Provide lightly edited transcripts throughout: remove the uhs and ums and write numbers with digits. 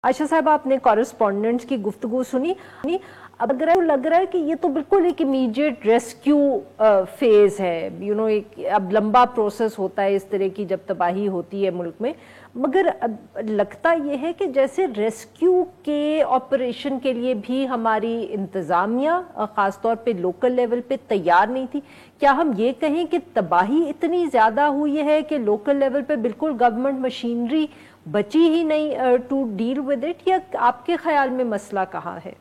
आयशा साहब, आपने कॉरेस्पॉन्डेंट्स की गुफ्तगू सुनी। अब लग रहा है कि ये तो बिल्कुल एक इमीडिएट रेस्क्यू फेज है, एक अब लंबा प्रोसेस होता है इस तरह की जब तबाही होती है मुल्क में। मगर अब लगता ये है कि जैसे रेस्क्यू के ऑपरेशन के लिए भी हमारी इंतज़ामिया ख़ास तौर पे लोकल लेवल पे तैयार नहीं थी। क्या हम ये कहें कि तबाही इतनी ज़्यादा हुई है कि लोकल लेवल पे बिल्कुल गवर्नमेंट मशीनरी बची ही नहीं टू डील विद इट, या आपके ख्याल में मसला कहाँ है?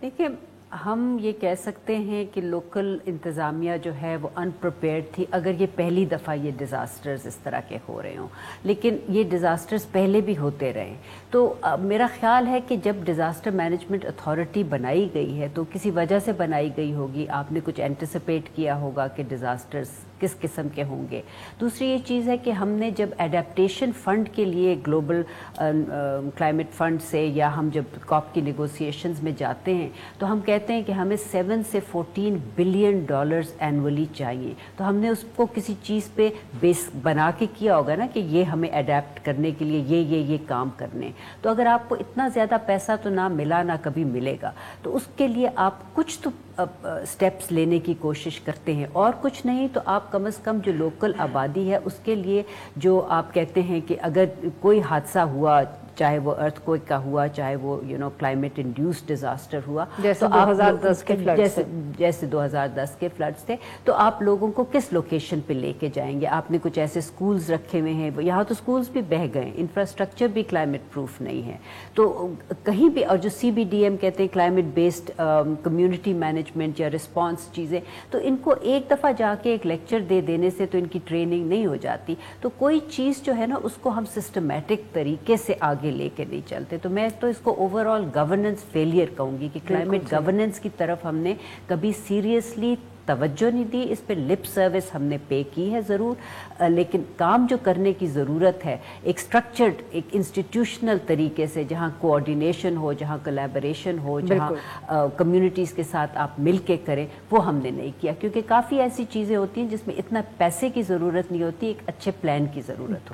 देखिए, हम ये कह सकते हैं कि लोकल इंतज़ामिया जो है वो अनप्रिपेयर्ड थी अगर ये पहली दफ़ा ये डिज़ास्टर्स इस तरह के हो रहे हों, लेकिन ये डिज़ास्टर्स पहले भी होते रहे। तो मेरा ख्याल है कि जब डिज़ास्टर मैनेजमेंट अथॉरिटी बनाई गई है तो किसी वजह से बनाई गई होगी, आपने कुछ एंटिसिपेट किया होगा कि डिज़ास्टर्स किस किस्म के होंगे। दूसरी ये चीज़ है कि हमने जब एडेप्टेशन फ़ंड के लिए ग्लोबल क्लाइमेट फ़ंड से या हम जब कॉप की नेगोशिएशंस में जाते हैं तो हम कहते हैं कि हमें 7 से 14 बिलियन डॉलर्स एनुअली चाहिए। तो हमने उसको किसी चीज़ पे बेस बना के किया होगा ना कि ये हमें अडेप्ट करने के लिए ये काम करने। तो अगर आपको इतना ज़्यादा पैसा तो ना मिला ना कभी मिलेगा, तो उसके लिए आप कुछ तो स्टेप्स लेने की कोशिश करते हैं, और कुछ नहीं तो आप कम से कम जो लोकल आबादी है उसके लिए जो आप कहते हैं कि अगर कोई हादसा हुआ, चाहे वो अर्थक्वेक का हुआ, चाहे वो क्लाइमेट इंड्यूस्ड डिजास्टर हुआ, जैसे तो 2010 के फ्लड्स जैसे 2010 के फ्लड्स थे, तो आप लोगों को किस लोकेशन पे लेके जाएंगे? आपने कुछ ऐसे स्कूल्स रखे हुए हैं, यहाँ तो स्कूल्स भी बह गए, इंफ्रास्ट्रक्चर भी क्लाइमेट प्रूफ नहीं है, तो कहीं भी। और जो CBDM कहते हैं क्लाइमेट बेस्ड कम्युनिटी मैनेजमेंट या रिस्पॉन्स चीज़ें, तो इनको एक दफ़ा जाके एक लेक्चर दे देने से तो इनकी ट्रेनिंग नहीं हो जाती। तो कोई चीज़ जो है ना उसको हम सिस्टमेटिक तरीके से आगे लेके नहीं चलते। तो मैं तो इसको ओवरऑल गवर्नेंस फेलियर कहूंगी कि क्लाइमेट गवर्नेंस की तरफ हमने कभी सीरियसली तवज्जो नहीं दी। इस पे लिप सर्विस हमने पे की है ज़रूर, लेकिन काम जो करने की ज़रूरत है एक स्ट्रक्चर्ड, एक इंस्टीट्यूशनल तरीके से, जहाँ कोऑर्डिनेशन हो, जहाँ कोलैबोरेशन हो, जहाँ कम्युनिटीज़ के साथ आप मिल के करें, वो हमने नहीं किया। क्योंकि काफ़ी ऐसी चीज़ें होती हैं जिसमें इतना पैसे की ज़रूरत नहीं होती, एक अच्छे प्लान की ज़रूरत होती है।